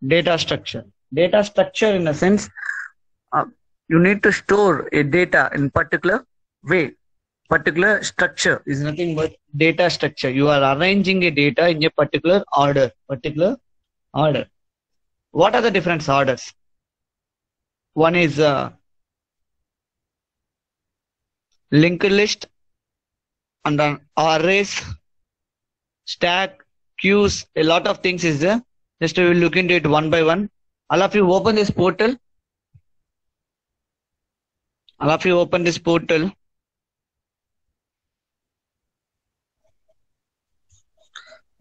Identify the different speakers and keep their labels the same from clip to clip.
Speaker 1: Data structure. Data structure in a sense, uh, you need to store a data in particular way. Particular structure is nothing but data structure. You are arranging a data in a particular order. Particular order. What are the different orders? One is linked list, and then arrays, stack, queues. A lot of things is there. Just we will look into it one by one. All of you open this portal. All of you open this portal.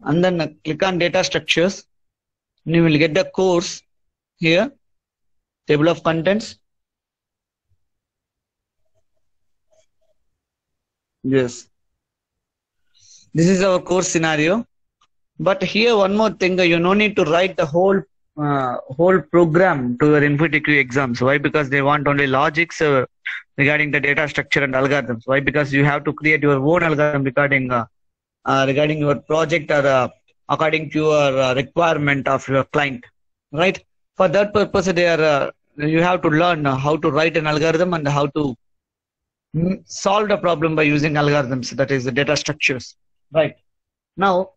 Speaker 1: And then click on data structures. And you will get the course here. Table of contents. Yes. This is our course scenario. But here one more thing, you no need to write the whole program to your InfoTQ exams. Why? Because they want only logics regarding the data structure and algorithms. Why? Because you have to create your own algorithm regarding your project or according to your requirement of your client. Right? For that purpose, you have to learn how to write an algorithm and how to solve the problem by using algorithms. That is the data structures. Right? Now,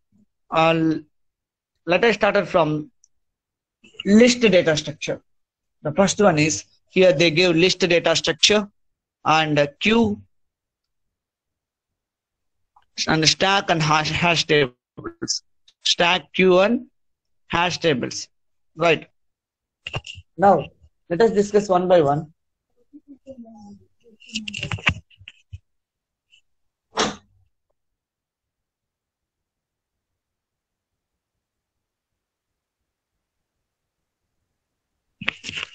Speaker 1: let us start from list data structure. The first one is here they give list data structure and queue and stack and hash tables. Stack, queue and hash tables. Right. Now let us discuss one by one.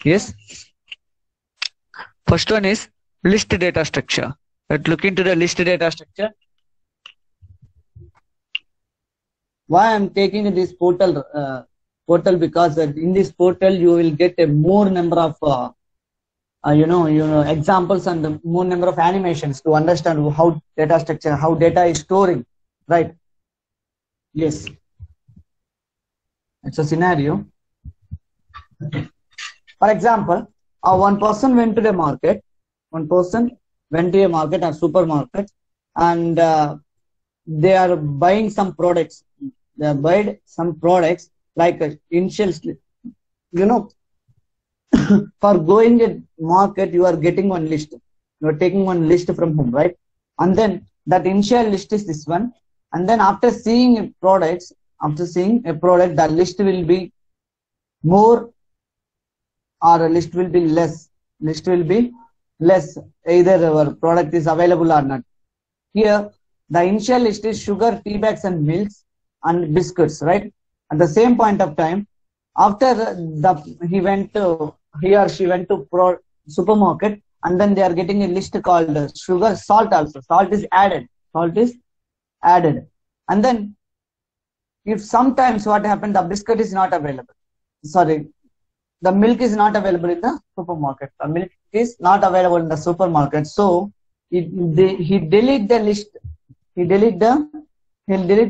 Speaker 1: Yes. First one is list data structure. Let's look into the list data structure. Why I'm taking this portal? Because in this portal you will get a more number of examples and more number of animations to understand how data structure, how data is storing. Right. Yes. It's a scenario. For example, one person went to the market. One person went to a market or supermarket, and they are buying some products. They are buying some products like initials. For going a market, you are getting one list. You are taking one list from home, right? And then that initial list is this one. And then after seeing a product, the list will be more or a list will be less. List will be less. Either our product is available or not. Here, the initial list is sugar, tea bags, and milks and biscuits, right? At the same point of time, after he or she went to supermarket, and then they are getting a list called sugar, salt also. Salt is added. And then if sometimes what happened, the biscuit is not available. Sorry. The milk is not available in the supermarket. The milk is not available in the supermarket. So he delete the list. He'll delete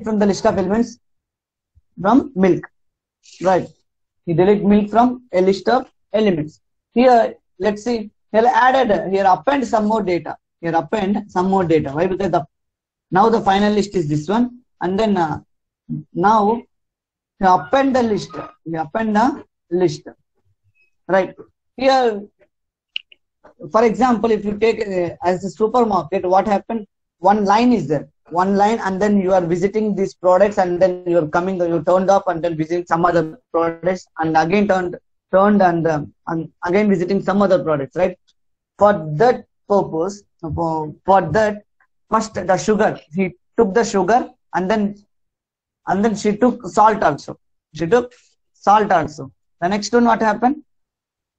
Speaker 1: from the list of elements from milk. Right. He delete milk from a list of elements. Here, let's see. Here append some more data. Why? Because now the final list is this one. And then now you append the list. Right. Here, for example, if you take as a supermarket, what happened? One line is there. One line, and then you are visiting these products, and then you are coming, you turned up and then visiting some other products, and again turned and again visiting some other products, right? For that purpose, for that, first the sugar, he took the sugar, and then she took salt also. The next one, what happened?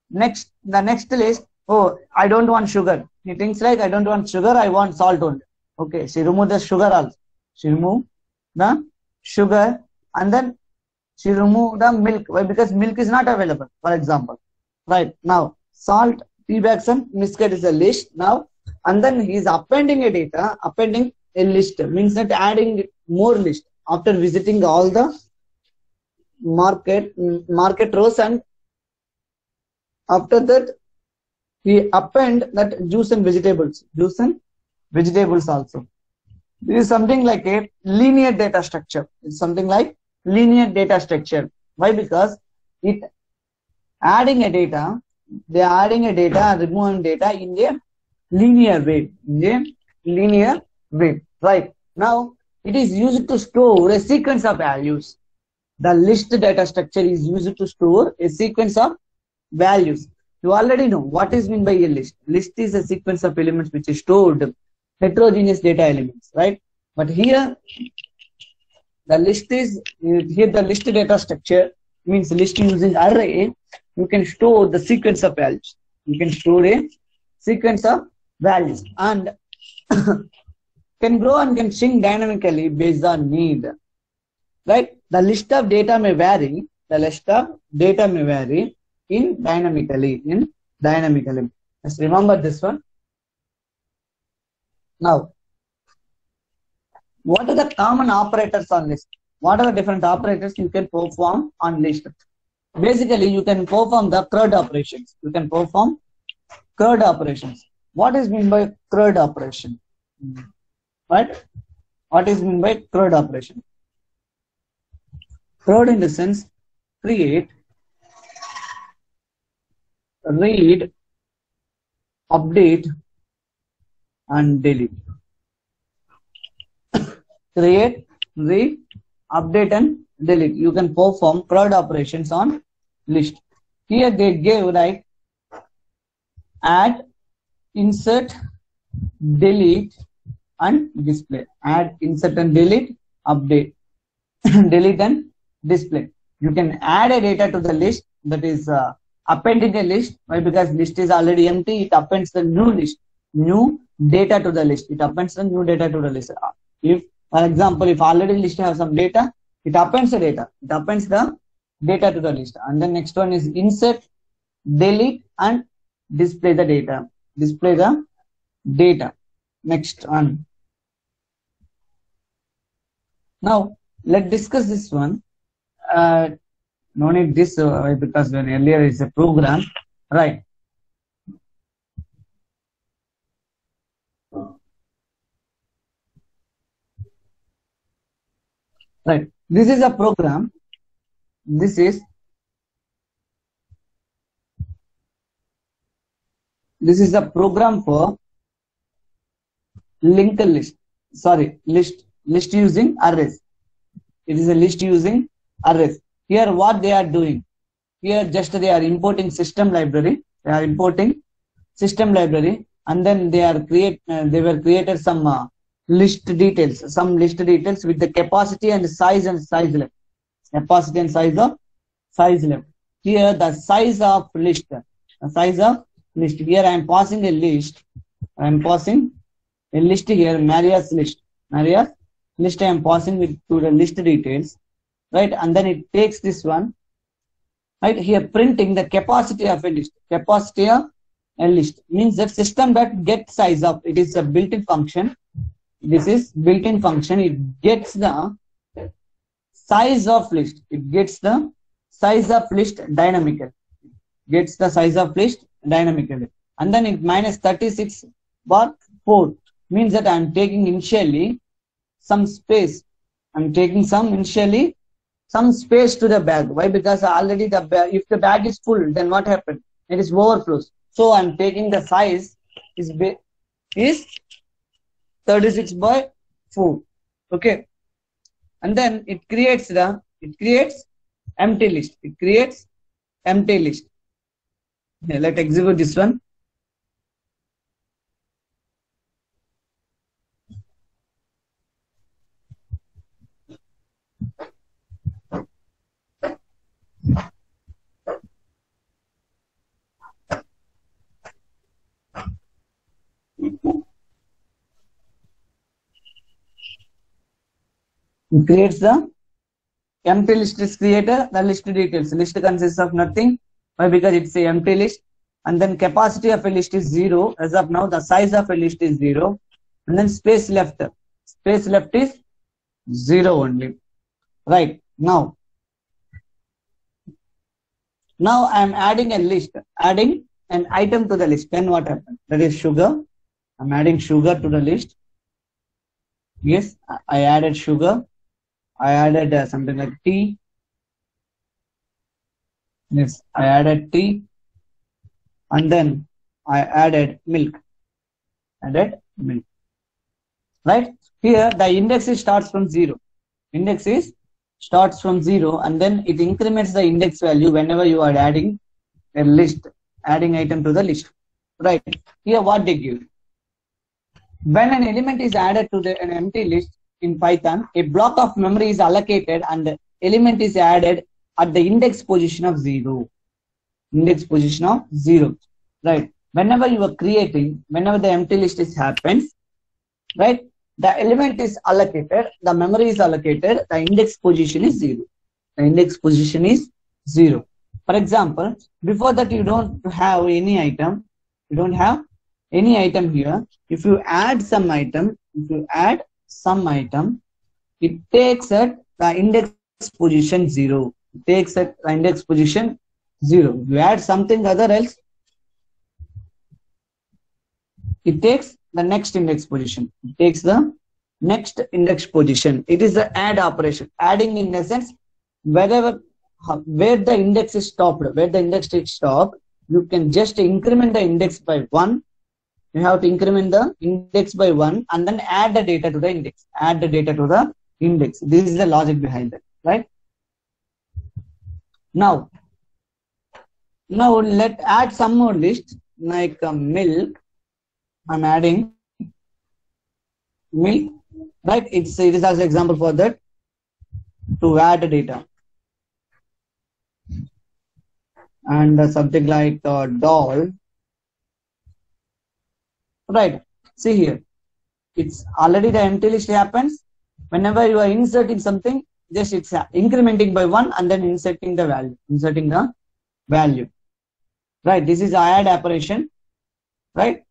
Speaker 1: The next list, oh, I don't want sugar. He thinks like, I don't want sugar, I want salt only. Okay, she removed the sugar also. She removed the sugar, and then she removed the milk. Why? Because milk is not available, for example. Right. Now, salt, tea bags, and biscuit is a list now. And then he is appending a list. Means that adding more list after visiting all the market rows, and after that he append that juice and vegetables also. This is something like a linear data structure. It's something like linear data structure. Why? Because it adding a data, they are adding a data and removing data in a linear way. Right. Now it is used to store a sequence of values. The list data structure is used to store a sequence of values. You already know what is meant by a list. List is a sequence of elements which is stored, heterogeneous data elements, right? But here the list data structure means list using array. You can store the sequence of values. You can store a sequence of values and can grow and can shrink dynamically based on need. Right? The list of data may vary. In dynamically. Just remember this one. Now, what are the common operators on list? What are the different operators you can perform on list? Basically, you can perform the CRUD operations. What is meant by CRUD operation? Right? What is meant by CRUD operation? CRUD in the sense create, read, update, and delete. Create, read, update, and delete. You can perform CRUD operations on list. Here they gave like add, insert, delete, and display. Add, insert, and delete, update, delete, and display. You can add a data to the list, that is appending a list. Why? Because list is already empty. It appends the new data to the list. If, for example, if already list has some data, it appends the data. It appends the data to the list. And then next one is insert, delete, and display the data. Next one. Now let's discuss this one. No need this because when earlier is a program, right? Right. This is a program. This is a program for linked list. List using arrays. It is a list using arrays. Here what they are doing? Here just they are importing system library. And then they were created some list details with the capacity and size left. Here the size of list. Here I am passing a list. Here, Maria's list. I am passing it to the list details, right? And then it takes this one, right? Here printing the capacity of a list. Capacity of a list means the system that gets size of. It is a built-in function. This is built-in function. It gets the size of list. Dynamically. And then it minus 36/4 means that I am taking initially some space. Some space to the bag. Why? Because already if the bag is full, then what happened? It is overflows. So I am taking the size is 36/4. Okay. And then it creates empty list. Yeah, let's execute this one. It creates the empty list is created, the list details. List consists of nothing. Why? Because it's a empty list. And then capacity of a list is 0. As of now, the size of a list is 0. And then space left is 0 only. Right. Now, Now I am adding a list, adding an item to the list. Then what happens? That is sugar. I'm adding sugar to the list. Yes, I added sugar. I added something like tea. Yes, I added tea. And then I added milk. Added milk. Right? Here the index is starts from 0. Index is starts from 0 and then it increments the index value whenever you are adding a list, adding item to the list. Right? Here what they give? When an element is added to an empty list in Python, a block of memory is allocated and the element is added at the index position of 0. Index position of 0. Right? Whenever you are creating, whenever the empty list is happens, right? The element is allocated, the memory is allocated, the index position is 0. The index position is 0. For example, before that you don't have any item, you don't have any item here. If you add some item, it takes at the index position 0. It takes at the index position 0. You add something other else, it takes the next index position. It takes the next index position. It is the add operation. Adding in essence, where the index is stopped, you can just increment the index by 1. You have to increment the index by 1 and then add the data to the index. Add the data to the index. This is the logic behind it, right? Now let add some more list like milk. I'm adding milk, right? It is as an example for that to add the data. And something like doll, right? See here, it's already the empty list happens. Whenever you are inserting something, just it's incrementing by 1 and then inserting the value, right? This is add operation, right?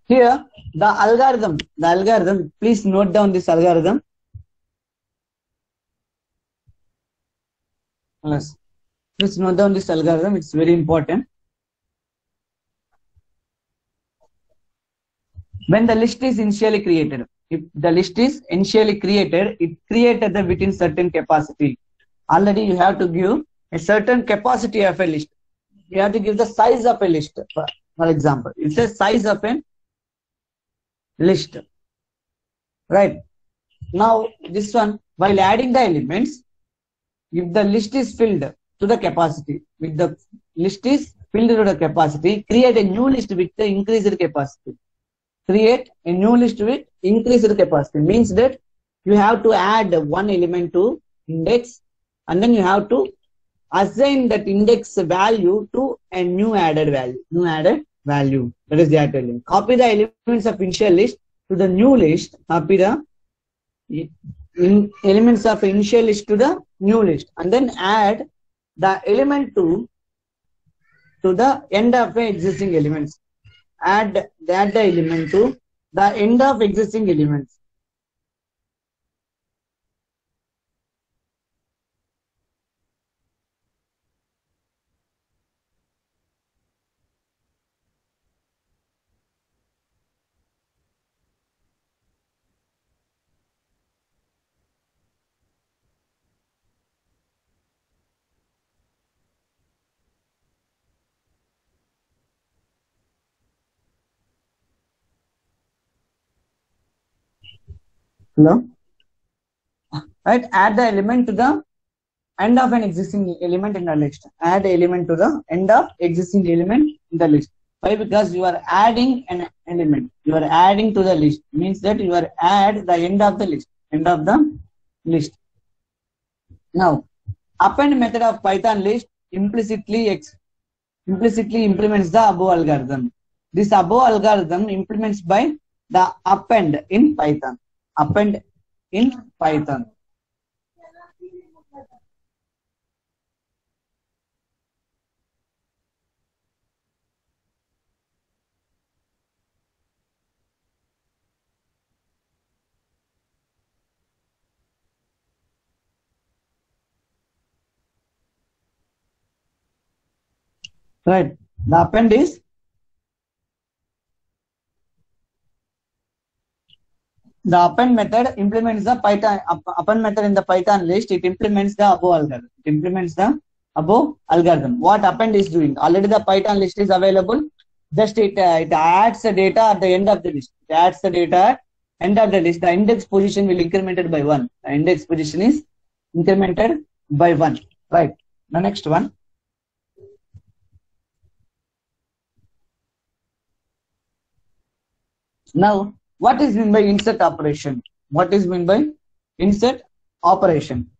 Speaker 1: Here, the algorithm, please note down this algorithm. Yes. Please note down this algorithm, it's very important. When the list is initially created, if the list is initially created, it created the within certain capacity. Already you have to give a certain capacity of a list. You have to give the size of a list. For example, it says size of a list, right? Now this one, while adding the elements, if the list is filled to the capacity, with the list is filled to the capacity, create a new list with the increased capacity. Create a new list with increased capacity means that you have to add one element to index and then you have to assign that index value to a new added value. That is that element. Copy the elements of initial list to the new list. Copy the elements of initial list to the new list and then add the element to the end of the existing elements. Add the element to the end of existing elements. Hello? Right? Add the element to the end of an existing element in the list. Add the element to the end of existing element in the list. Why? Because you are adding an element. You are adding to the list. Means that you are add the end of the list. End of the list. Now, append method of Python list implicitly implements the above algorithm. This above algorithm implements by the append in Python. Append in Python. Right. The append is the append method implements the Python append method in the Python list. It implements the above algorithm. It implements the above algorithm. What append is doing? Already the Python list is available. Just it adds the data at the end of the list. It adds the data at end of the list. The index position will incremented by 1. The index position is incremented by 1. Right. The next one. Now, what is meant by insert operation? What is meant by insert operation?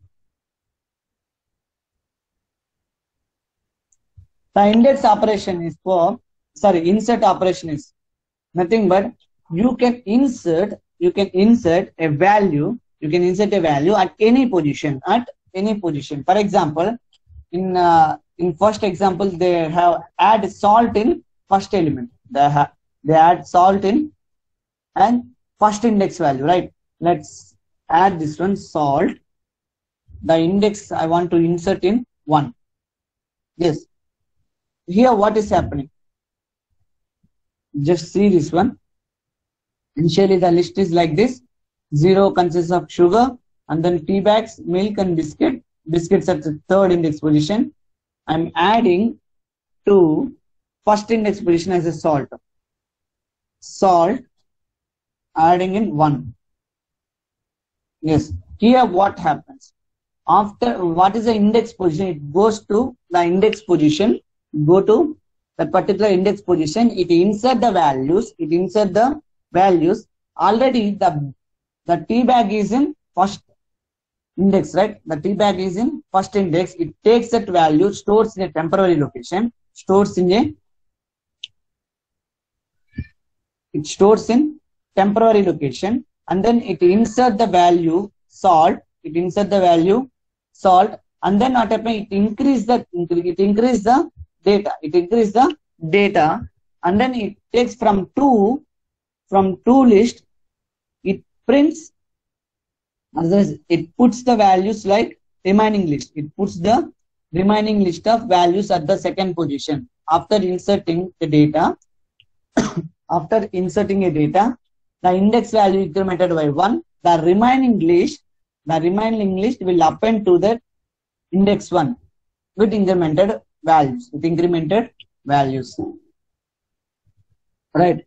Speaker 1: The index operation is insert operation is nothing but you can insert a value at any position, For example, in first example, they have add salt in first element. They add salt in and first index value, right? Let's add this one, salt. The index I want to insert in 1. Yes. Here what is happening? Just see this one. Initially the list is like this. 0 consists of sugar, and then tea bags, milk and biscuit. Biscuits at the third index position. I'm adding to first index position as a salt. Salt adding in 1. Yes. Here what happens? After what is the index position? It goes to the index position. Go to the particular index position. It insert the values. Already the tea bag is in first index, right? The tea bag is in first index. It takes that value, stores in a temporary location, and then it insert the value salt. And then what happens? It increase the data, and then it takes from two list. It prints, otherwise it puts the values like remaining list. It puts the remaining list of values at the second position after inserting the data. After inserting a data, the index value incremented by 1. The remaining list will append to the index 1 with incremented values. Right.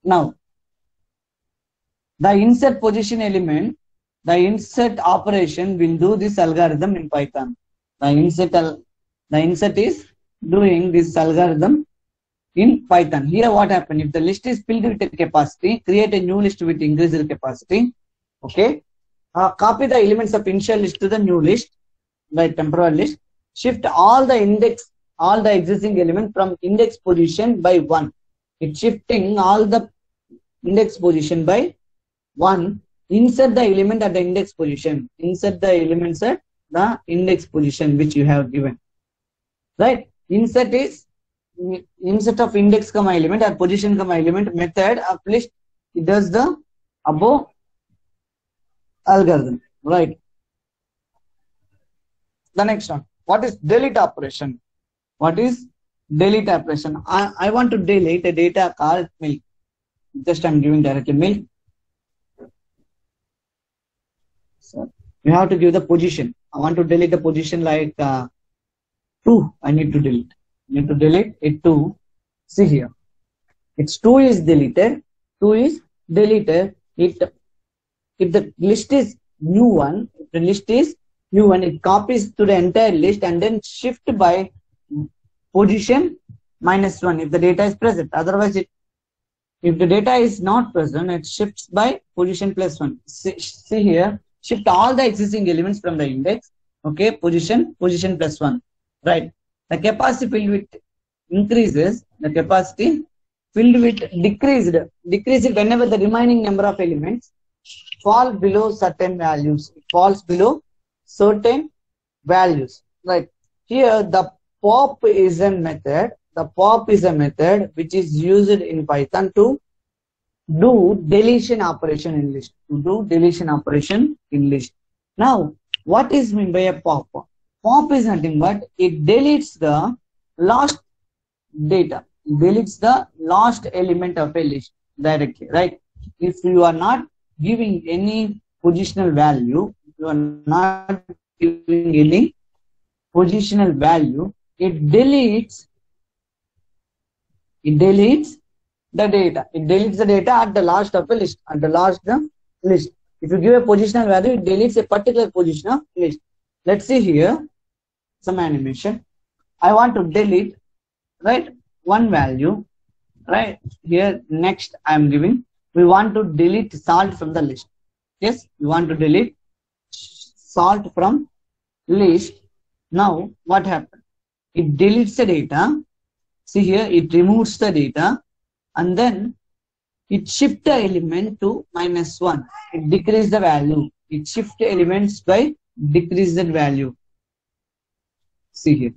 Speaker 1: Now, the insert position element, the insert operation will do this algorithm in Python. The insert is doing this algorithm in Python. Here what happened? If the list is filled with a capacity, create a new list with increased capacity. Okay. Copy the elements of initial list to the new list by temporal list. Shift all the existing elements from index position by 1. It's shifting all the index position by 1. Insert the element at the index position. Insert the elements at the index position which you have given. Right? Insert of index comma element or position comma element method of list. It does the above algorithm. Right. The next one. What is delete operation? I want to delete a data called milk. Just I'm giving directly milk. So you have to give the position. I want to delete the position like 2. I need to delete. It 2. See here. It's 2 is deleted. If the list is new one, it copies to the entire list and then shift by position -1 if the data is present. Otherwise, if the data is not present, it shifts by position +1. See here, shift all the existing elements from the index. Okay, position +1. Right. The capacity filled with increases. The capacity filled with decreased whenever the remaining number of elements fall below certain values. It falls below certain values. Right. Here the pop is a method. Which is used in Python to do deletion operation in list. Now, what is meant by a pop? Pop is nothing but it deletes the last data, deletes the last element of a list directly, right? If you are not giving any positional value, you are not giving any positional value, it deletes the data. It deletes the data at the last of a list, at the last the list. If you give a positional value, it deletes a particular position of list. Let's see here some animation. I want to delete, right, one value, right? Here next I am giving, we want to delete salt from the list. Yes, we want to delete salt from list. Now what happened? It deletes the data. See here, it removes the data, and then it shift the element to -1. It decrease the value. It shift the elements by decrease the value. See here.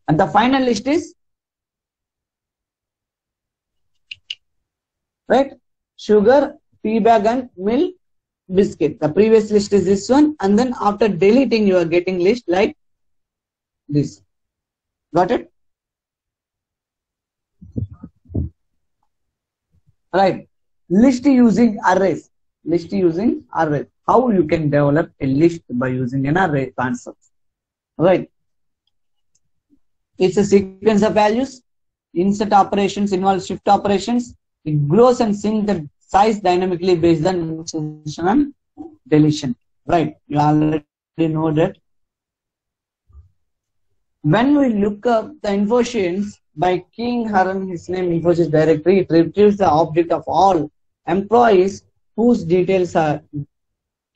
Speaker 1: And the final list is, right, sugar, tea bag and milk, biscuit. The previous list is this one, and then after deleting you are getting list like this. Got it? Right. List using arrays. List using arrays. How you can develop a list by using an array concept. Right. It's a sequence of values. Insert operations involve shift operations. It grows and syncs the size dynamically based on insertion and deletion. Right. You already know that. When we look up the Infosys by keying his name Infosys directory, it retrieves the object of all employees whose details are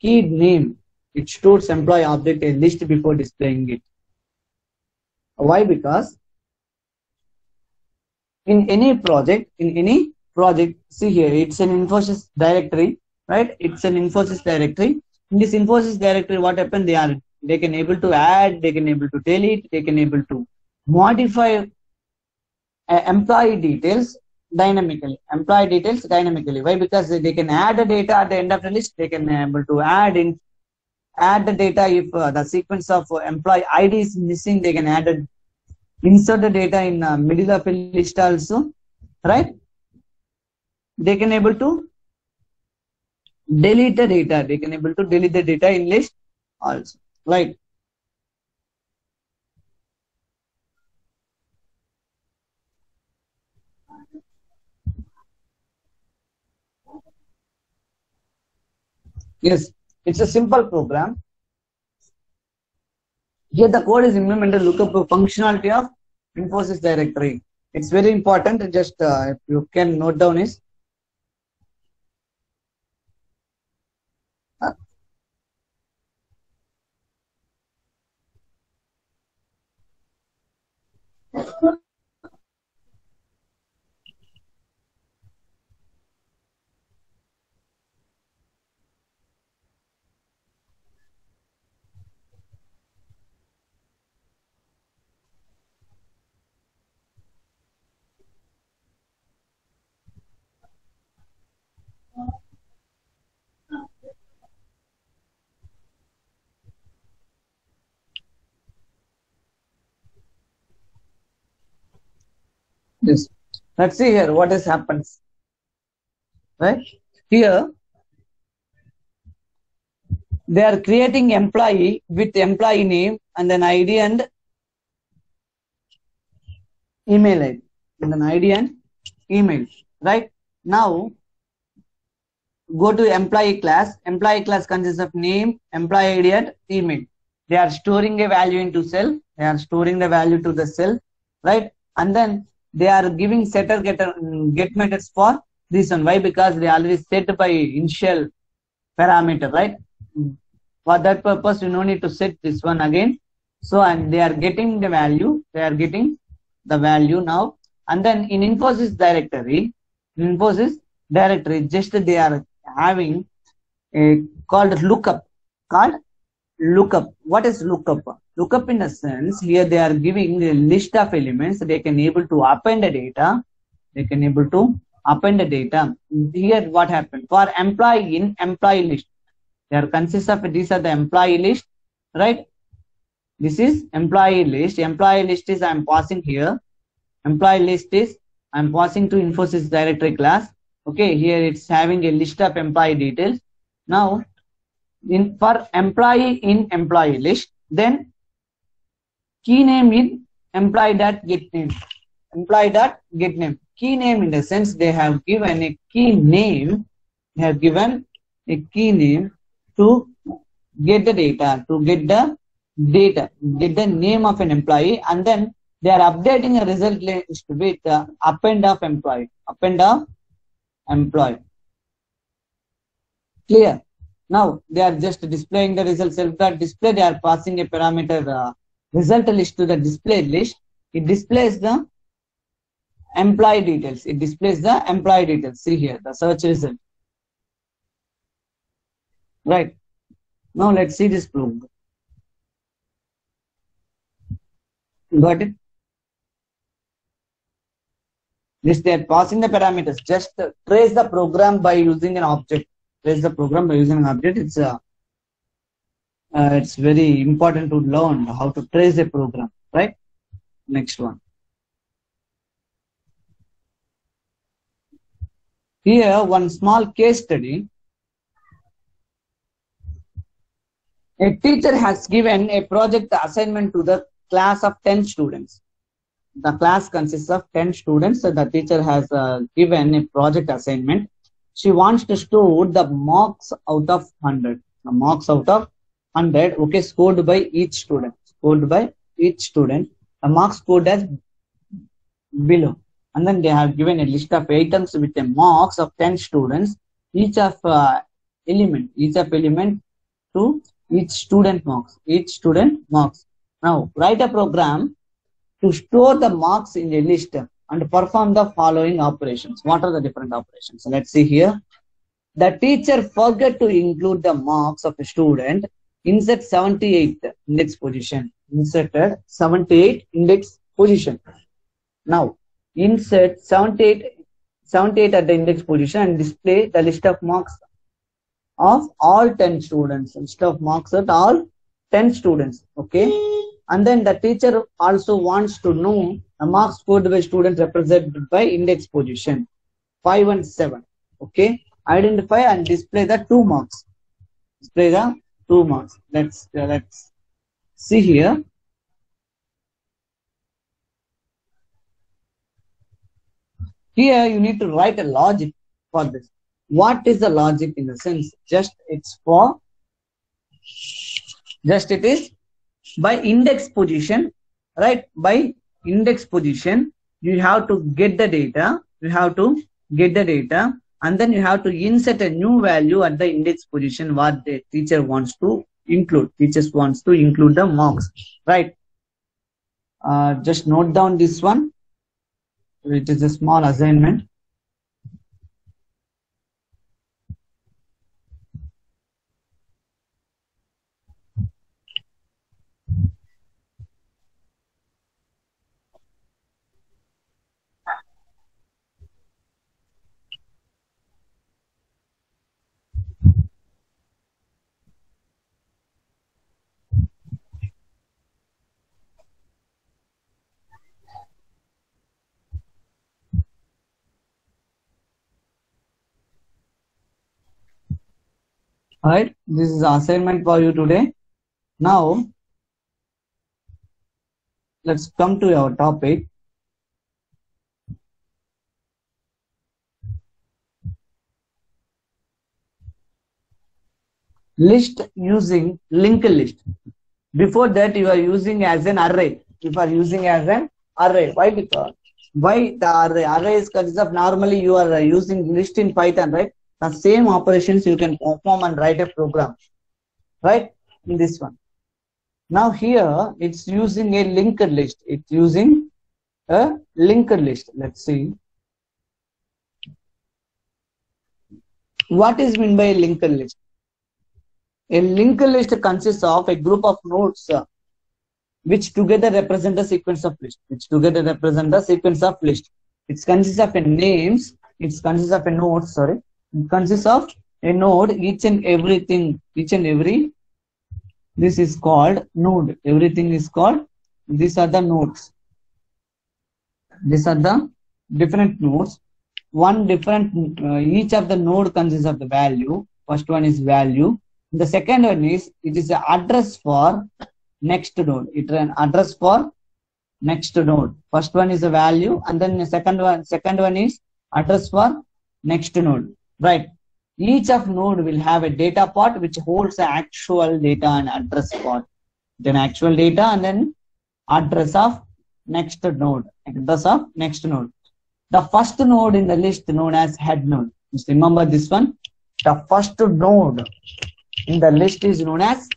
Speaker 1: keyed name. It stores employee object a list before displaying it. Why? Because in any project, see here, it's an Infosys directory, right? It's an Infosys directory. In this Infosys directory, what happened? They can able to add, they can able to delete, they can able to modify employee details dynamically. Why? Because they can add the data at the end of the list. They can able to add the data if the sequence of employee ID is missing. They can insert the data in middle of a list also, right? They can able to delete the data. They can able to delete the data in list also, right? Yes, it's a simple program. Here the code is implemented lookup functionality of Infosys directory. It's very important. Just if you can note down is yes. Let's see here what has happened. Right here, they are creating employee with employee name and then ID and email ID, and then ID and email. Right now, go to employee class. Employee class consists of name, employee ID, and email. They are storing a value into cell. They are storing the value to the cell, right? And then they are giving setter get methods for this one. Why? Because they already set by initial parameter, right? For that purpose, you no need to set this one again. So, and they are getting the value. They are getting the value now. And then in Infosys directory, just they are having a called lookup. What is lookup? Lookup in a sense, here they are giving a list of elements. They can able to append the data. Here what happened? For employee in employee list, they are consist of, these are the employee list, right? This is employee list. Employee list is I'm passing here. Employee list is I'm passing to Infosys directory class. Okay, here it's having a list of employee details. Now, for employee in employee list, then key name in employee.getName. Employee.getName. Key name in the sense they have given a key name. They have given a key name to get the data, get the name of an employee, and then they are updating a result list with append of employee. Clear? Now they are just displaying the result self.display. They are passing a parameter result list to the display list. It displays the employee details. See here, the search result. Right. Now let's see this program. Got it? This they are passing the parameters. Just trace the program by using an object. It's very important to learn how to trace a program, right? Next one. Here, one small case study. A teacher has given a project assignment to the class of 10 students. The class consists of 10 students. So the teacher has given a project assignment. She wants to store the marks out of 100. The marks out of 100, okay, scored by each student. The marks scored as below. And then they have given a list of items with the marks of 10 students. Each of element to each student marks. Now, write a program to store the marks in a list and perform the following operations. What are the different operations? So let's see here. The teacher forgot to include the marks of a student. Insert 78 index position. Inserted 78 index position. Now, insert 78 at the index position and display the list of marks of all 10 students. List of marks at all 10 students. Okay. And then the teacher also wants to know the marks scored by students represented by index position 5 and 7. Okay. Identify and display the 2 marks. Let's see here. Here you need to write a logic for this. What is the logic in the sense? It is by index position, right? By index position, you have to get the data. And then you have to insert a new value at the index position what the teacher wants to include. The marks, right? Just note down this one. It is a small assignment. Alright, this is the assignment for you today. Now, let's come to our topic. List using linked list. Before that, you are using as an array. Why? Because why the array is consists of normally you are using list in Python, right? The same operations you can perform and write a program, right? In this one. Now here it's using a linked list. Let's see. What is meant by a linked list? A linked list consists of a group of nodes which together represent a sequence of list. It consists of a names. It consists of a node. It consists of a node. Each and every This is called node. Everything is called, these are the nodes. These are the different nodes. One different, each of the node consists of the value. First one is value. The second one is, it is the address for next node. It is an address for next node. First one is a value, and then the second one is address for next node. Right. Each of node will have a data part which holds the actual data and address part. Then actual data and then address of next node. Address of next node. The first node in the list known as head node. Just remember this one. The first node in the list is known as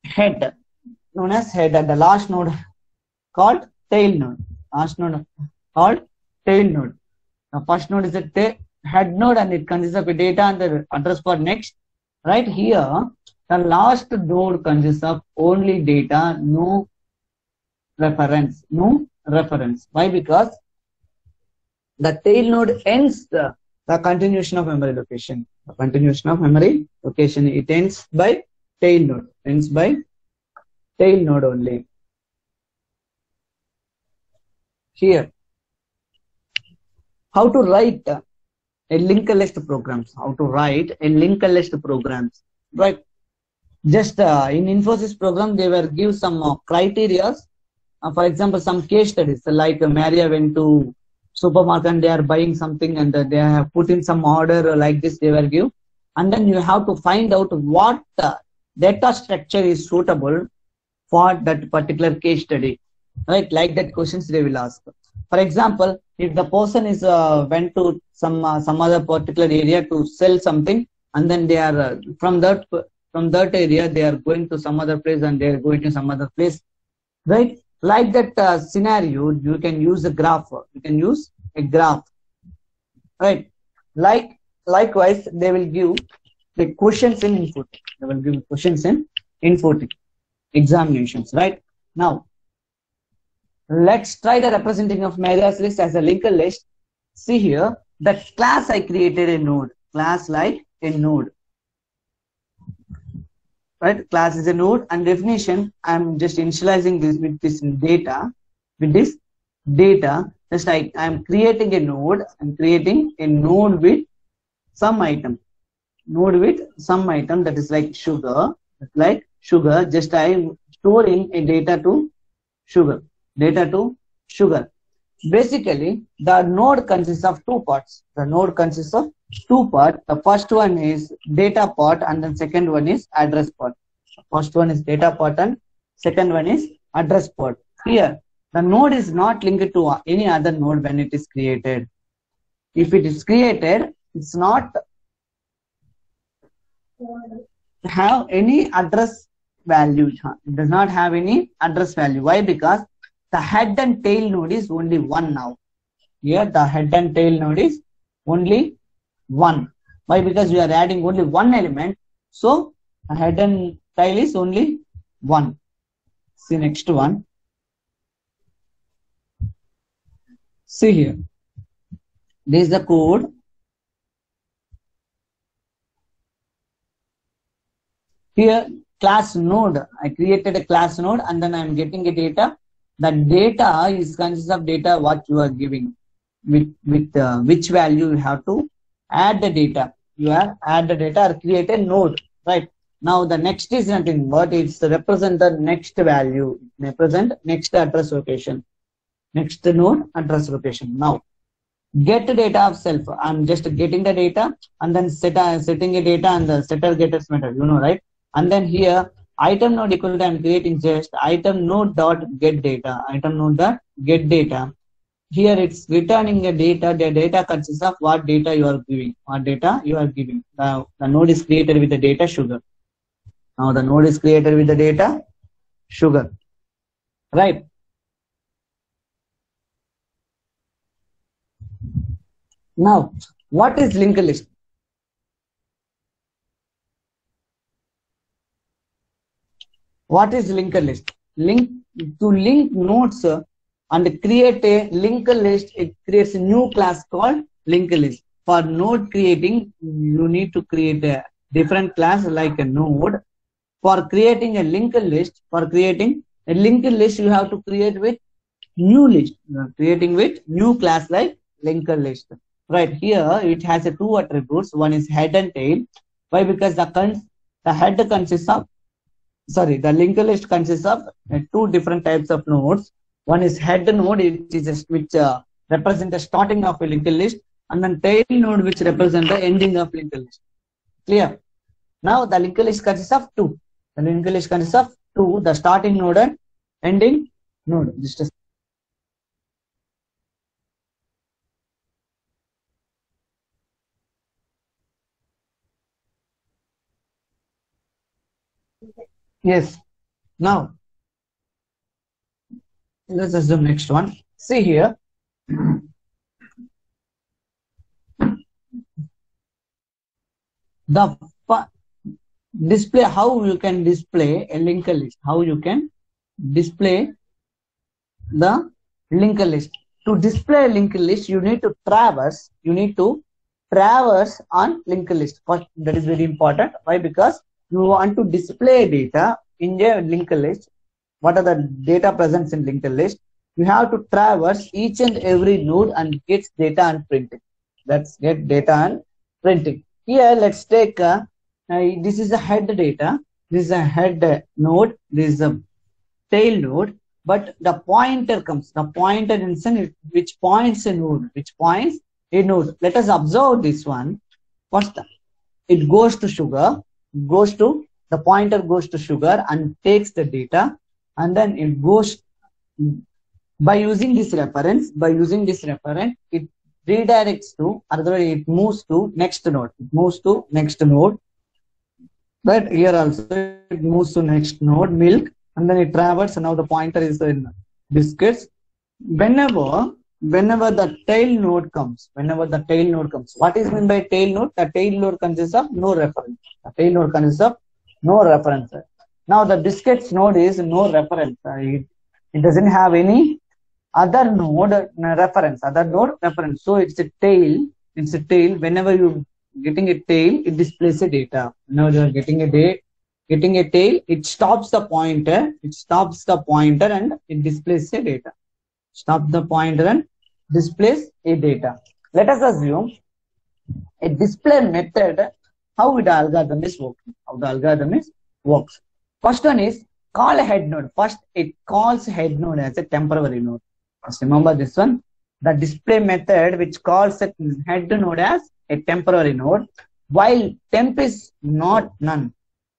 Speaker 1: head. Known as head, and the last node called tail node. Last node called tail node. The first node is a head node and it consists of a data and the address for next. Right here, the last node consists of only data, no reference. No reference. Why? Because the tail node ends the continuation of memory location. The continuation of memory location, it ends by tail node. Ends by tail node only. Here, how to write a linked list programs. How to write a linked list programs. Right. Just in Infosys program, they were give some criteria. For example, some case studies like Maria went to supermarket and they are buying something and they have put in some order like this. They will give, and then you have to find out what data structure is suitable for that particular case study. Right, like that questions they will ask. For example, if the person is went to some other particular area to sell something, and then they are from that area they are going to some other place and they are going to some other place, right? Like that scenario, you can use a graph. You can use a graph, right? Likewise, they will give the questions in input. They will give questions in input examinations, right? Now, let's try the representing of Maria's list as a linked list. See here, that class I created a node. Class like a node. Right? Class is a node, and definition, I'm just initializing this with this data. With this data, just like I'm creating a node. I'm creating a node with some item. Node with some item that is like sugar. Like sugar, just I'm storing a data to sugar. Data to sugar. Basically, the node consists of two parts. The node consists of two parts. The first one is data part, and then second one is address part. First one is data part, and second one is address part. Here, the node is not linked to any other node when it is created. If it is created, it's not have any address value. It does not have any address value. Why? Because the head and tail node is only one now. Here the head and tail node is only one. Why? Because we are adding only one element. So the head and tail is only one. See next one. See here. This is the code. Here class node. I created a class node and then I am getting a data. The data is consists of data what you are giving with which value you have to add the data. You have add the data or create a node, right? Now the next is nothing but it's represent the next value, represent next address location, next node address location. Now get data of self. I'm just getting the data and then setting a data and the setter getters method, you know, right? And then here item node equal to I'm creating just item node dot get data. Item node dot get data. Here it's returning the data. The data consists of what data you are giving. What data you are giving. The node is created with the data sugar. Now the node is created with the data sugar. Right. Now, what is linked list? What is linked list? To link nodes and create a linked list, it creates a new class called linked list. For node creating, you need to create a different class like a node. For creating a linked list, you have to create with new list. You are creating with new class like linked list. Right here, it has a two attributes. One is head and tail. Why? Because the head consists of, the linked list consists of two different types of nodes. One is head node, which represent the starting of a linked list, and then tail node, which represent the ending of linked list. Clear? Now the linked list consists of two. The linked list consists of two, the starting node and ending node. Yes. Now let's assume next one. See here. The display, how you can display a linked list. How you can display the linked list. To display a linked list, you need to traverse. On linked list. First, that is very important. Why? Because you want to display data in a linked list. What are the data present in linked list? You have to traverse each and every node and get data and printing. Let's get data and printing. Here, let's take this is a head data. This is a head node. This is a tail node. But the pointer comes. The pointer in which points a node. Let us observe this one. First, it goes to sugar. The pointer goes to sugar and takes the data, and then it goes by using this reference. It redirects to, otherwise it moves to next node. But here also it moves to next node, milk, and then it traverses. Now the pointer is in biscuits. Whenever the tail node comes, what is meant by tail node? The tail node consists of no reference. Now the biscuits node is no reference. It doesn't have any other node reference. So it's a tail. Whenever you getting a tail, it displays a data. Now you are getting a tail, it stops the pointer. And it displays a data. Let us assume a display method. How the algorithm is works. First one is call a head node. First, it calls head node as a temporary node. Just remember this one. The display method which calls a head node as a temporary node, while temp is not none.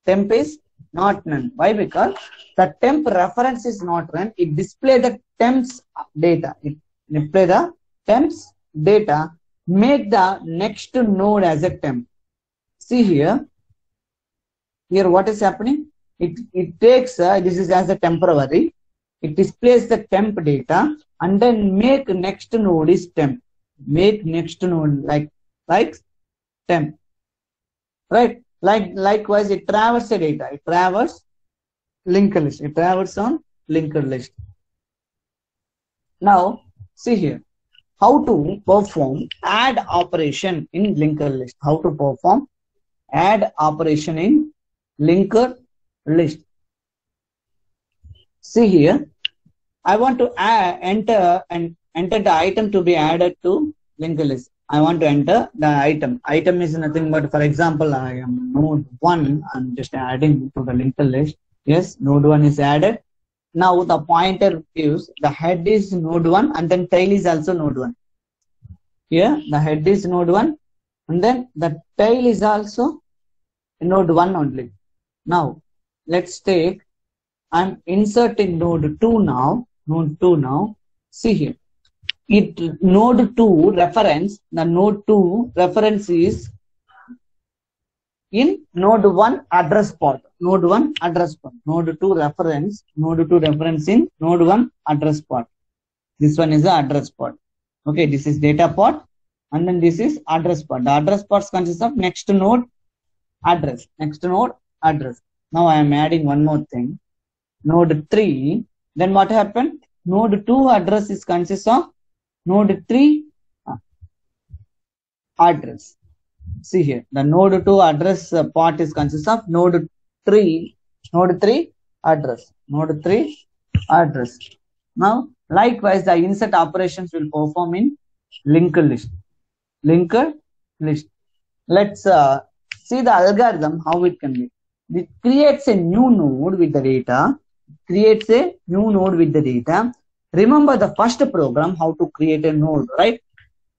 Speaker 1: Why? Because the temp reference is not run. It displays the temp's data. Make the next node as a temp. See here what is happening? It takes this is as a temporary. It displays the temp data and then make next node is temp. Make next node like temp. Right? Likewise, it traverses the data. It traverses linked list. On linked list. Now, see here how to perform add operation in linked list. See here, I want to enter the item to be added to linked list. I want to enter the item. Item is nothing but, for example, I am node 1. I'm just adding to the linked list. Yes, node 1 is added. Now the pointer gives the head is node 1 and then tail is also node 1. Here the head is node 1 and then the tail is also node 1 only. Now let's take, I'm inserting node 2 now. See here. Node 2 reference is in node 1 address part. Node 2 reference in node 1 address part. This one is the address part. Okay, this is data part and then this is address part. The address parts consists of next node address. Now I am adding one more thing. Node 3. Then what happened? Node 2 address is consists of node 3 address. See here, the node 2 address part is consists of node 3 Node 3 address. Node 3 address. Now, likewise, the insert operations will perform in linked list. Linked list. Let's see the algorithm, how it can be. It creates a new node with the data. Creates a new node with the data. Remember the first program, how to create a node, right?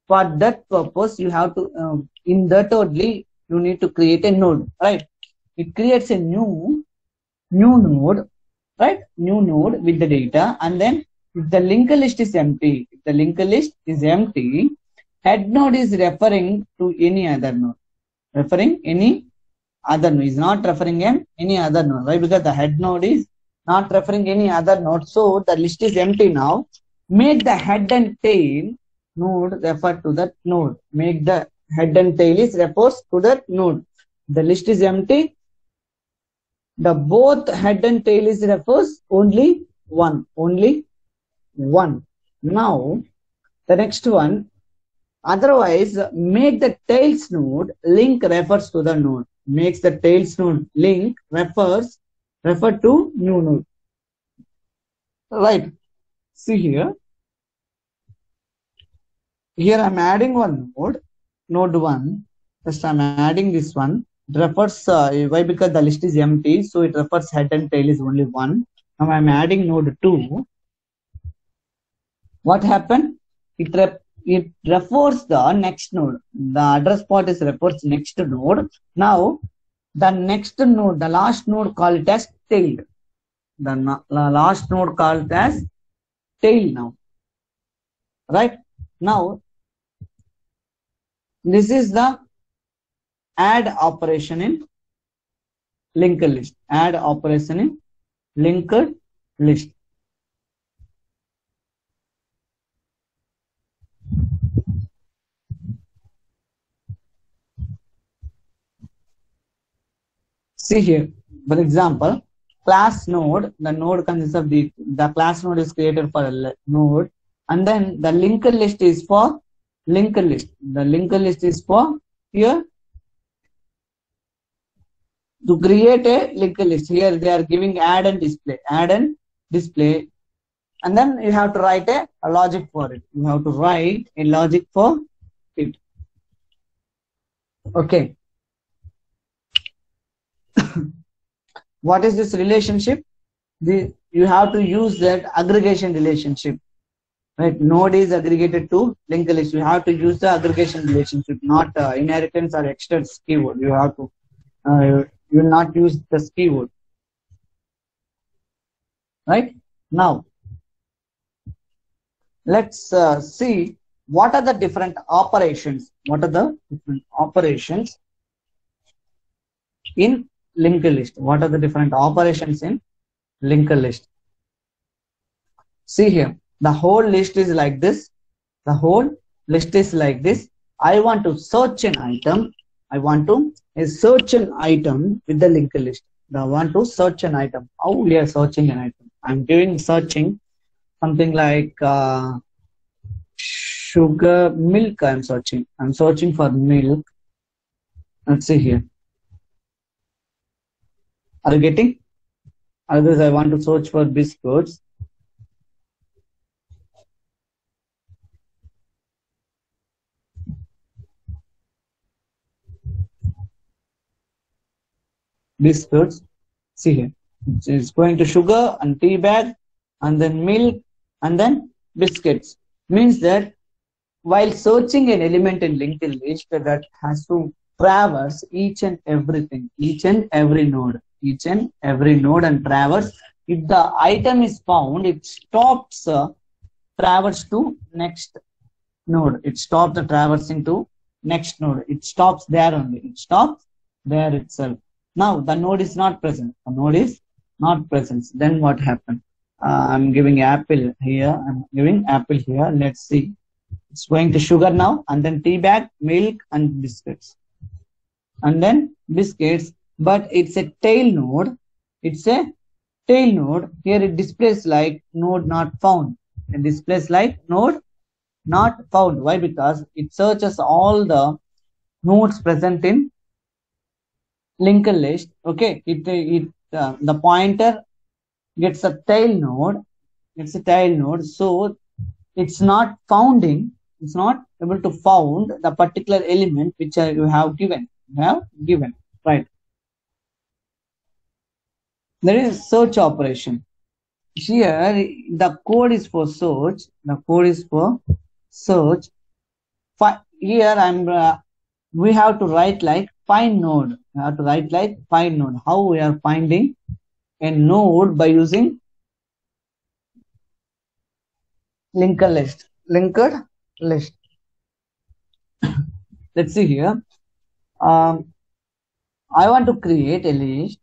Speaker 1: For that purpose, you have to, in that only, you need to create a node, right? It creates a new node, right? New node with the data, and then if the linked list is empty, head node is referring to any other node. Referring any other node, is not referring any other node, right? Because the head node is not referring any other node, so the list is empty now. Make the head and tail node refer to that node. Make the head and tail is refers to that node. The list is empty. The both head and tail is refers only one. Now the next one. Otherwise, make the tails node link refers to the node. Makes the tails node link refer to new node. Right. See here. Here I'm adding one node 1. Just I'm adding this one. It refers why? Because the list is empty, so it refers head and tail is only one. Now I'm adding node 2. What happened? It refers the next node. The address part is refers next node. Now the next node, the last node called it as tail. The last node called as tail now. Right? Now this is the add operation in linked list. Add operation in linked list. See here, for example, class node, the node consists of the class node is created for a node, and then the linked list is for linked list. The linked list is for here to create a linked list. Here they are giving add and display, and then you have to write a logic for it. You have to write a logic for it. Okay. What is this relationship? You have to use that aggregation relationship. Right? Node is aggregated to linked list. You have to use the aggregation relationship, not inheritance or extends keyword. You have to you will not use this keyword. Right? Now let's see what are the different operations. What are the different operations in linked list? What are the different operations in linked list? See here, the whole list is like this. The whole list is like this. I want to search an item. I want to search an item with the linked list. I want to search an item. How we are searching an item? I'm doing searching something like sugar, milk. I'm searching. I'm searching for milk. Let's see here. Are you getting? Otherwise, I want to search for biscuits. Biscuits. See here. It's going to sugar and tea bag, and then milk, and then biscuits. Means that while searching an element in linked list, that has to traverse each and everything, each and every node and traverse. If the item is found, it stops traverse to next node. It stops the traversing to next node. It stops there only. It stops there itself. Now the node is not present. The node is not present. Then what happened? I'm giving apple here. I'm giving apple here. Let's see. It's going to sugar now, and then tea bag, milk, and biscuits. And then biscuits, but it's a tail node. It's a tail node. Here it displays like node not found. It displays like node not found. Why? Because it searches all the nodes present in linked list. Okay, it the pointer gets a tail node, so it's not founding, it's not able to found the particular element which you have given, right? There is search operation. Here the code is for search. Here we have to write like find node. How we are finding a node by using linked list. Let's see here. I want to create a list.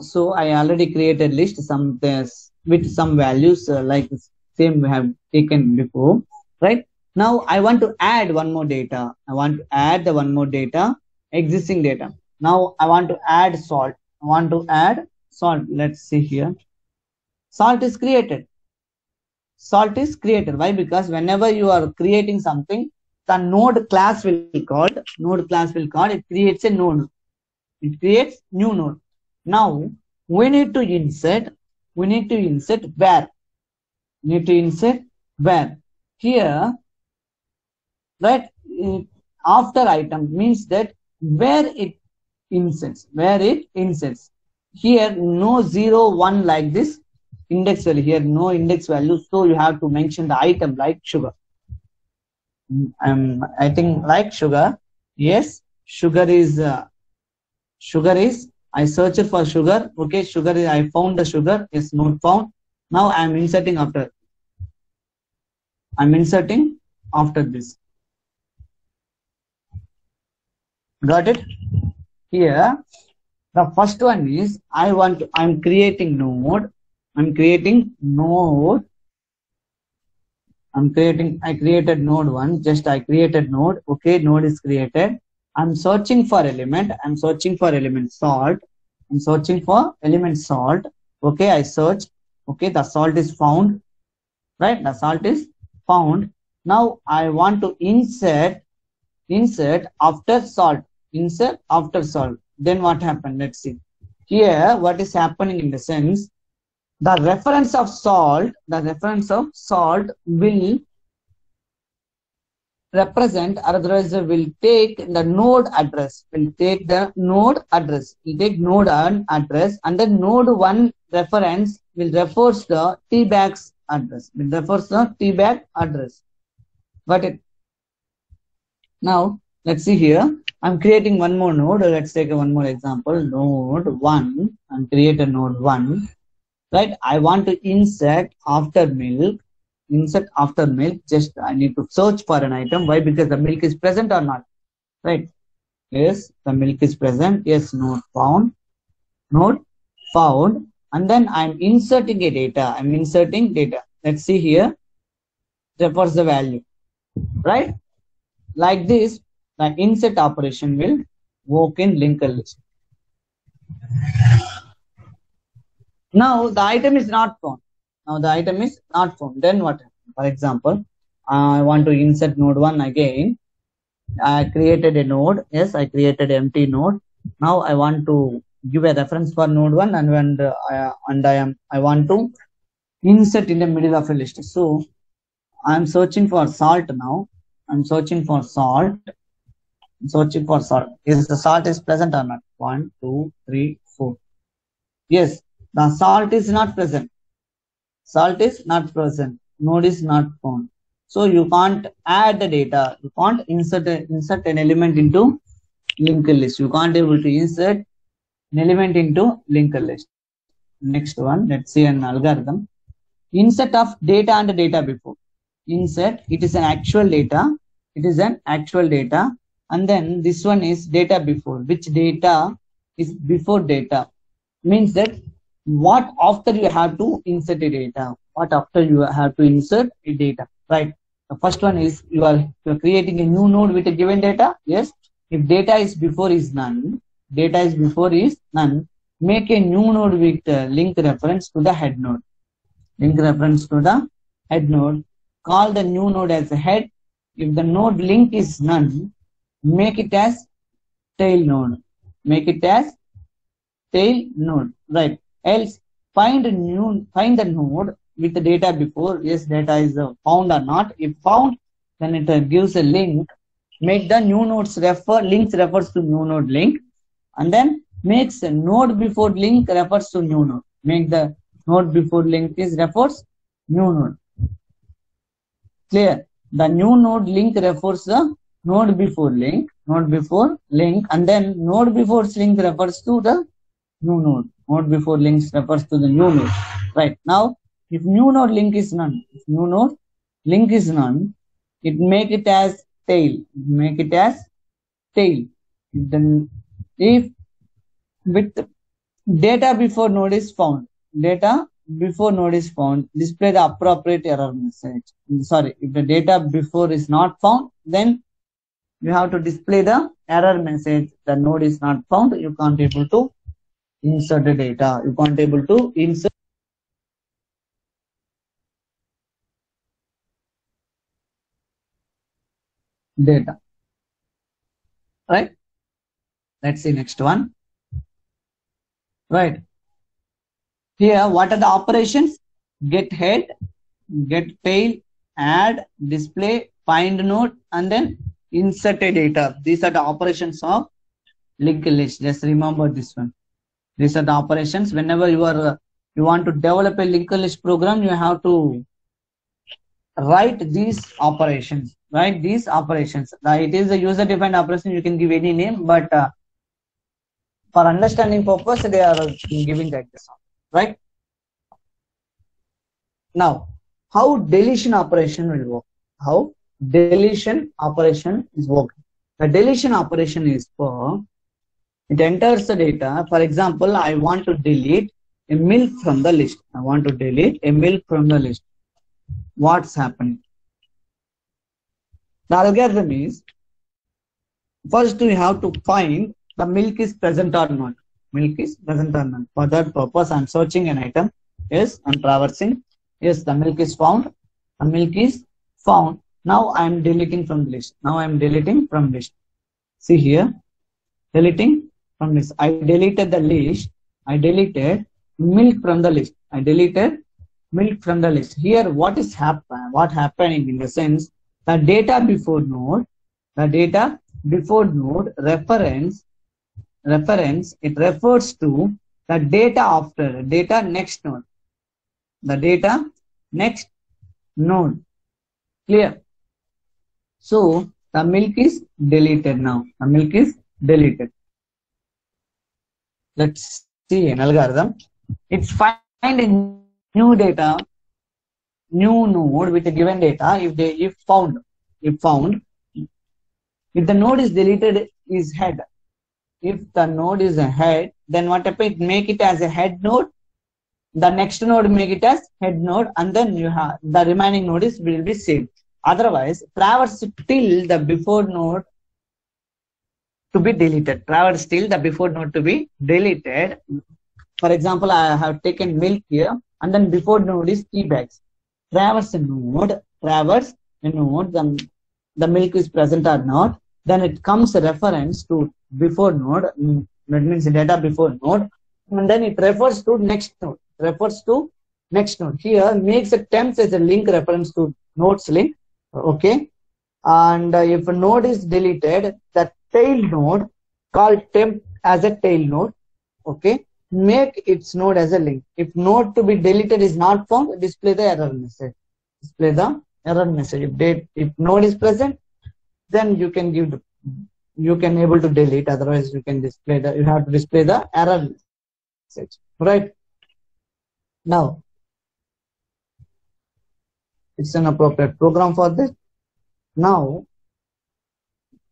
Speaker 1: So I already created list with some values like same we have taken before, right? Now I want to add one more data. Existing data. Now I want to add salt. Let's see here. Salt is created. Why? Because whenever you are creating something, the node class will be called. It creates a node. It creates new node. Now we need to insert where. Here, right? After item means that where it inserts. Here no 0, 1 like this index value. Here no index value, so you have to mention the item like sugar. I think like sugar. Yes, sugar is I searched for sugar. Okay, sugar is, I found the sugar, is not found. Now I am inserting after this. Got it? Here the first one is I created node 1. Just I created node. Okay, node is created. I'm searching for element salt. Okay, I search. Okay, the salt is found. Right, the salt is found. Now I want to insert after salt. Then what happened? Let's see. Here, what is happening in the sense, the reference of salt will represent, or otherwise will take the node address. Will take node address, and then node 1 reference will refers the tbag's address. Got it? Now let's see here. I'm creating one more node. Let's take one more example. Node 1. I'm creating node 1. Right? I want to insert after milk. Just I need to search for an item. Why? Because the milk is present or not. Right? Yes, the milk is present. Yes, node found. And then I'm inserting a data. Let's see here. Refers the value. Right? Like this, the insert operation will work in linked list. Now the item is not found. Then what happens? For example, I want to insert node 1 again. I created a node. Yes, I created an empty node. Now I want to give a reference for node 1, and I want to insert in the middle of a list. So I'm searching for salt now. Is the salt is present or not? 1, 2, 3, 4. Yes, the salt is not present. Node is not found. So you can't add the data. You can't insert an element into linked list. You can't able to insert an element into linked list. Next one, let's see an algorithm. Insert of data and data before. Insert, it is an actual data. And then this one is data before. Which data is before data? Means that what after you have to insert a data. Right? The first one is you are creating a new node with a given data. Yes. If data is before is none, make a new node with link reference to the head node. Call the new node as a head. If the node link is none, make it as tail node. tail node, right? Else find the node with the data before. Yes, data is found or not. If found, then it gives a link. Make the new nodes links refers to new node link, and then makes a node before link refers to new node. Make the node before link is refers new node. Clear? The new node link refers the node before link, and then node before link refers to the new node. Node before links refers to the new node. Right now, if new node link is none, it make it as tail. Then if with data before node is found, display the appropriate error message. Sorry, if the data before is not found, then you have to display the error message. The node is not found. You can't able to insert the data. You can't able to insert data. Right? Let's see next one. Right. Here, what are the operations? Get head, get tail, add, display, find node, and then insert a data. These are the operations of linked list. Just remember this one. These are the operations. Whenever you want to develop a linked list program, you have to write these operations. It is a user-defined operation. You can give any name, but for understanding purpose, they are giving like this. Right? Now, how deletion operation will work? How deletion operation is working? The deletion operation is for, it enters the data. For example, I want to delete a milk from the list. What's happening? The algorithm is, first we have to find the milk is present or not. For that purpose, I'm searching an item. Yes, I'm traversing. Yes, the milk is found. Now I'm deleting from the list. See here, deleting from this. I deleted the list. I deleted milk from the list. Here, what happening in the sense, the data before node reference, it refers to the data after, next node. Clear? So the milk is deleted now. Let's see an algorithm. It's find a new node with a given data. If found, if the node is deleted is head. If the node is a head, then what happens? Make it as a head node. The next node make it as head node, and then you have the remaining node will be same. Otherwise, traverse till the before node to be deleted. For example, I have taken milk here, and then before node is tea bags. Traverse a node, the milk is present or not. Then it comes a reference to before node. That means the data before node, and then it refers to next node. Here makes a temp as a link reference to nodes link. Okay, and if a node is deleted, the tail node called temp as a tail node. Okay, make its node as a link. If node to be deleted is not found, display the error message. If node is present, then you can able to delete. Otherwise, you have to display the error message. Right? Now, it's an appropriate program for this. Now,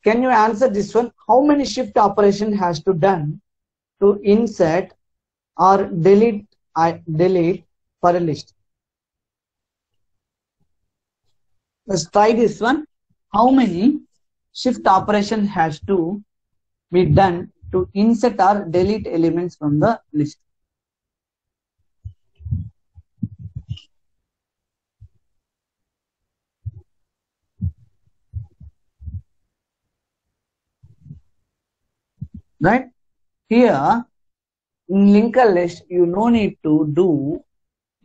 Speaker 1: can you answer this one? How many shift operation has to done to insert or delete for a list? Let's try this one. How many shift operation has to be done to insert or delete elements from the list? Right? Here, in linked list, you no need to do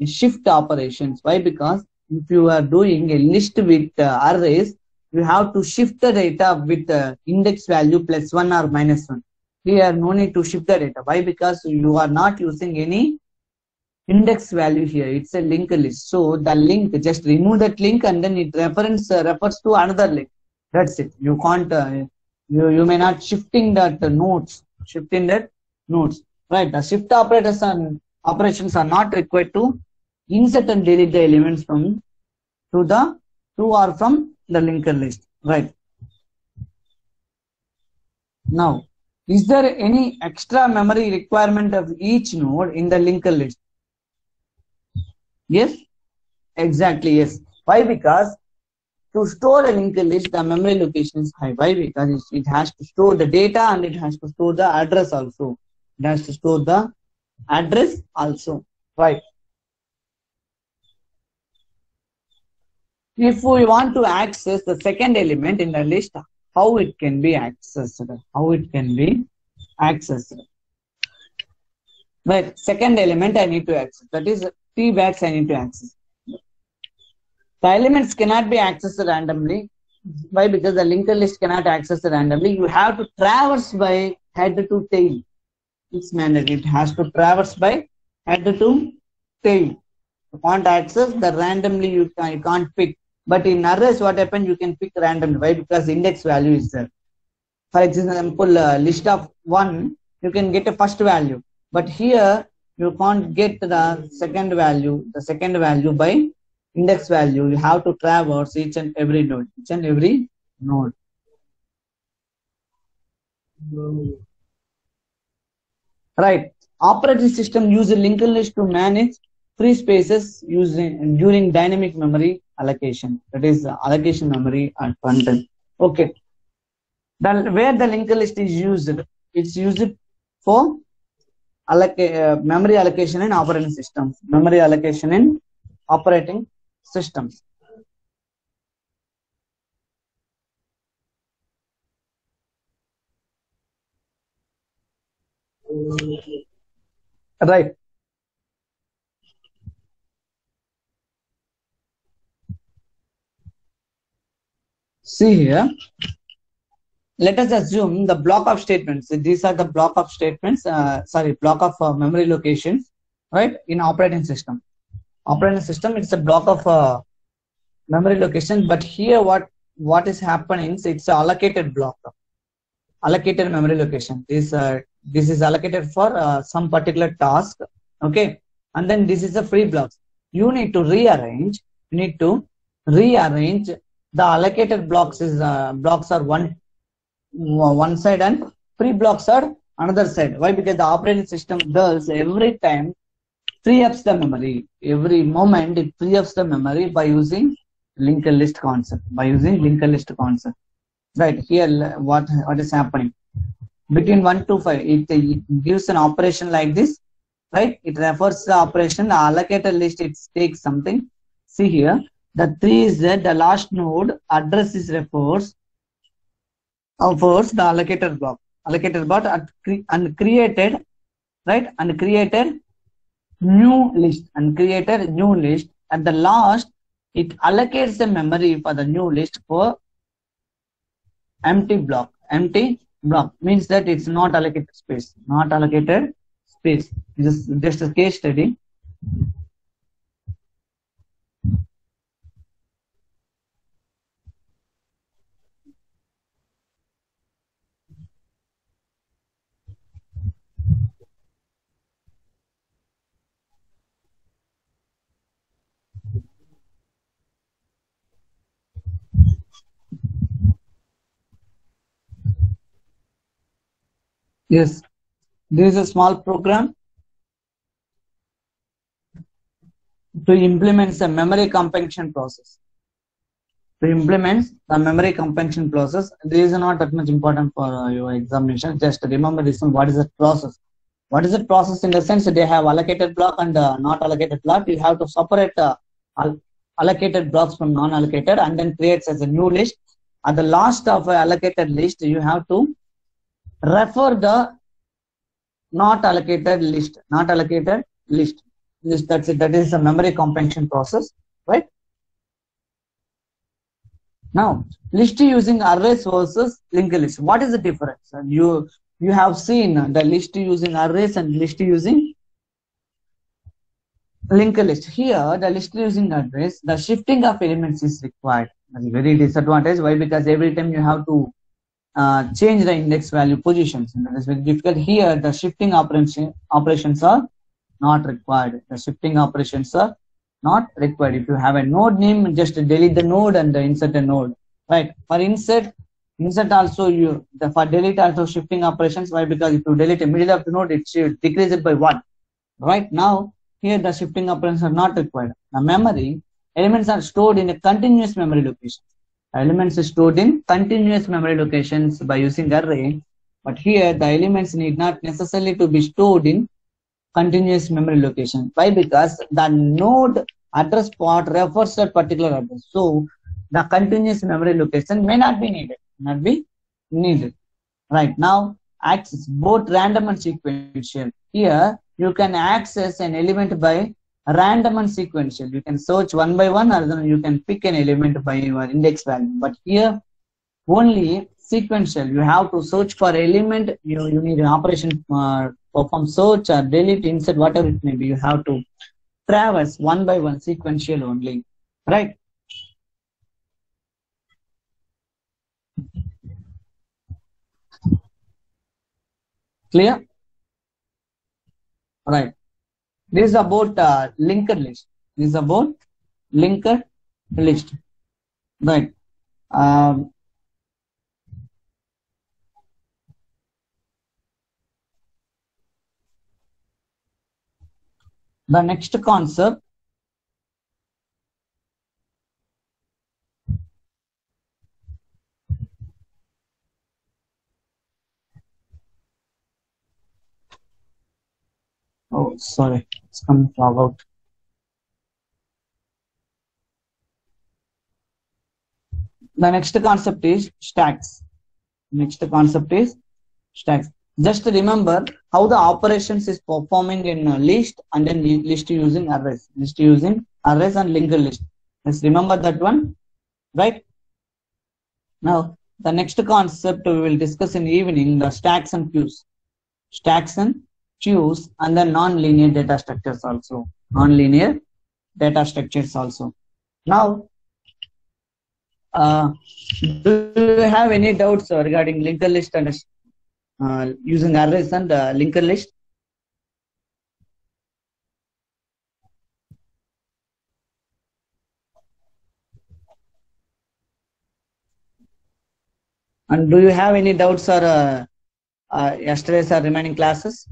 Speaker 1: shift operations. Why? Because if you are doing a list with arrays, you have to shift the data with index value plus 1 or minus 1. Here, no need to shift the data. Why? Because you are not using any index value here. It's a linked list. So the link, just remove that link and then it refers to another link. That's it. You can't, you may not shifting that nodes, shifting that nodes. Right. The shift operations are not required to insert and delete the elements from to or from the linked list. Right. Now, is there any extra memory requirement of each node in the linked list? Yes, exactly. Yes. Why? Because to store a linked list, the memory location is high. Why? Because it has to store the data and it has to store the address also. It has to store the address also. Right. If we want to access the second element in the list, how it can be accessed? How it can be accessed? Right. Second element I need to access. That is T bags I need to access. The elements cannot be accessed randomly. Why? Because the linked list cannot access randomly. You have to traverse by head to tail. It's mandatory. It has to traverse by head to tail. You can't access the randomly. You can't pick. But in arrays, what happens? You can pick randomly. Why? Because index value is there. For example, list of 1, you can get a first value. But here, you can't get the second value. The second value by index value. You have to traverse each and every node. Each and every node. Right. Operating system uses linked list to manage free spaces during dynamic memory allocation. That is allocation memory and content. Okay. Where the linked list is used, it's used for memory allocation in operating systems. Memory allocation in operating systems. Right. See here. Let us assume the block of statements. These are the block of statements. Block of memory locations. Right, in operating system. Operating system. It's a block of memory location. But here, what is happening? It's an allocated block. Allocated memory location. This is allocated for some particular task. Okay, and then this is a free blocks. You need to rearrange. You need to rearrange the allocated blocks. Blocks are one side and free blocks are another side. Why? Because the operating system does every time free ups the memory. Every moment it free ups the memory by using linked list concept. Right here, what is happening between 1 to 5? It gives an operation like this. Right? It refers the operation. The allocated list, it takes something. See here, the 3 is that the last node address is refers the allocated block. And created, right? And created new list. At the last, it allocates the memory for the new list for empty block. Empty block means that it's not allocated space. This is just a case study. Yes, this is a small program to implement the memory compaction process. This is not that much important for your examination. Just remember this one. What is the process? What is the process in the sense that they have allocated block and not allocated block? You have to separate allocated blocks from non-allocated and then creates as a new list. At the last of allocated list, you have to refer the not allocated list, not allocated list. That's it. That is a memory compaction process, right? Now, list using arrays versus linked list. What is the difference? And you have seen the list using arrays and list using linked list. Here, the list using arrays, the shifting of elements is required. That's very disadvantage. Why? Because every time you have to change the index value positions. That is very difficult. Here, the shifting operations are not required. The shifting operations are not required. If you have a node name, just delete the node and insert a node. Right. For insert also for delete also shifting operations. Why? Because if you delete a middle of the node, it should decrease it by 1. Right now, here the shifting operations are not required. The memory elements are stored in a continuous memory location. Elements are stored in continuous memory locations by using array, but here the elements need not necessarily to be stored in continuous memory location. Why? Because the node address part refers to a particular address. So the continuous memory location may not be needed. Right now, access both random and sequential. Here you can access an element by random and sequential. You can search one by one, or then you can pick an element by your index value. But here only sequential. You have to search for element. You need an operation, perform search or delete, insert, whatever it may be. You have to traverse one by one, sequential only, right? Clear? Right. This is about linked list. This is about linked list, right? Um, the next concept, oh sorry, it's coming about. The next concept is stacks. Next concept is stacks. Just remember how the operations is performing in a list and then list using arrays. List using arrays and linked list. Just remember that one, right? Now, the next concept we will discuss in the evening, the stacks and queues. Stacks and queues and then non-linear data structures also. Non-linear data structures also. Now, do you have any doubts regarding linked list and using arrays and linked list? And do you have any doubts or yesterday's or remaining classes?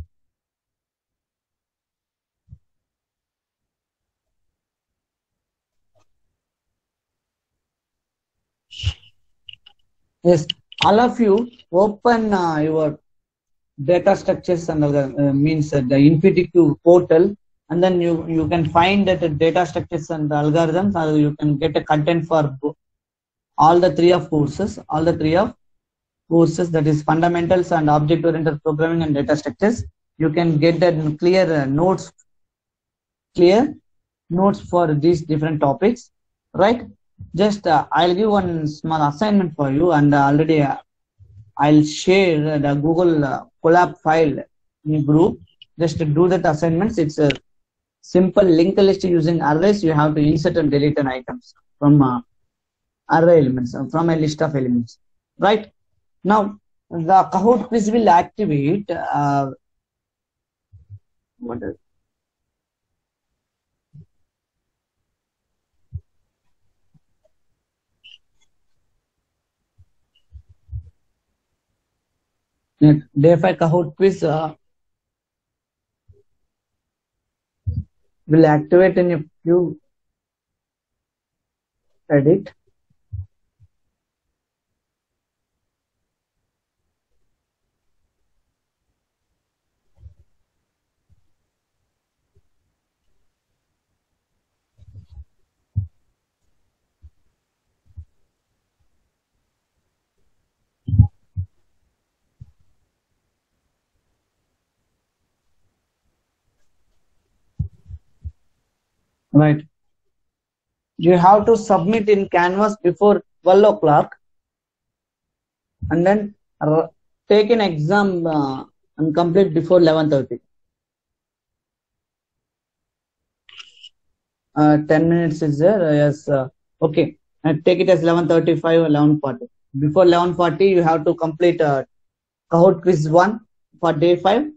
Speaker 1: Yes, all of you open your data structures and means the InfyTQ portal, and then you can find that the data structures and the algorithms, or you can get a content for all the three of courses, that is fundamentals and object oriented programming and data structures. You can get the clear notes for these different topics, right? Just I'll give one small assignment for you, and already I'll share the Google Colab file in group. Just to do that assignments. It's a simple linked list using arrays. You have to insert and delete an items from array elements, from a list of elements, right? Now the Kahoot quiz will activate. What is Day 5 Kahoot quiz will activate in a few edit. right? You have to submit in Canvas before 12 o'clock, and then take an exam and complete before 11:30. 10 minutes is there. Yes. Okay. Take it as 11:35 or 11:40. Before 11:40, you have to complete Kahoot quiz 1 for day 5,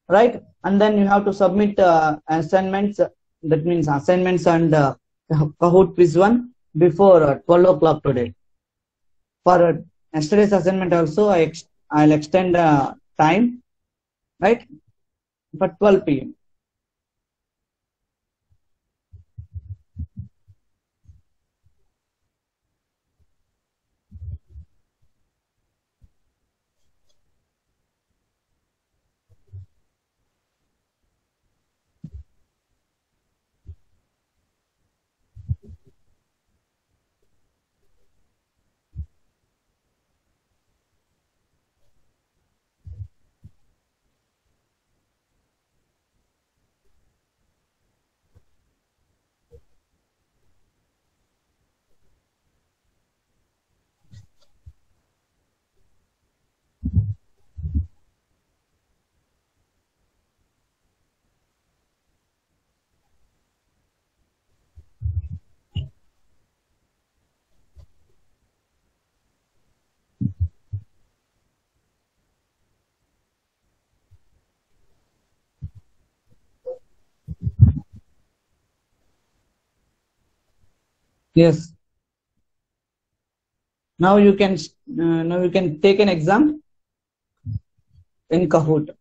Speaker 1: right? And then you have to submit assignments. That means assignments and Kahoot quiz 1 before 12 o'clock today. For yesterday's assignment also, I'll extend time, right? For 12 p.m. Yes. Now you can take an exam in Kahoot.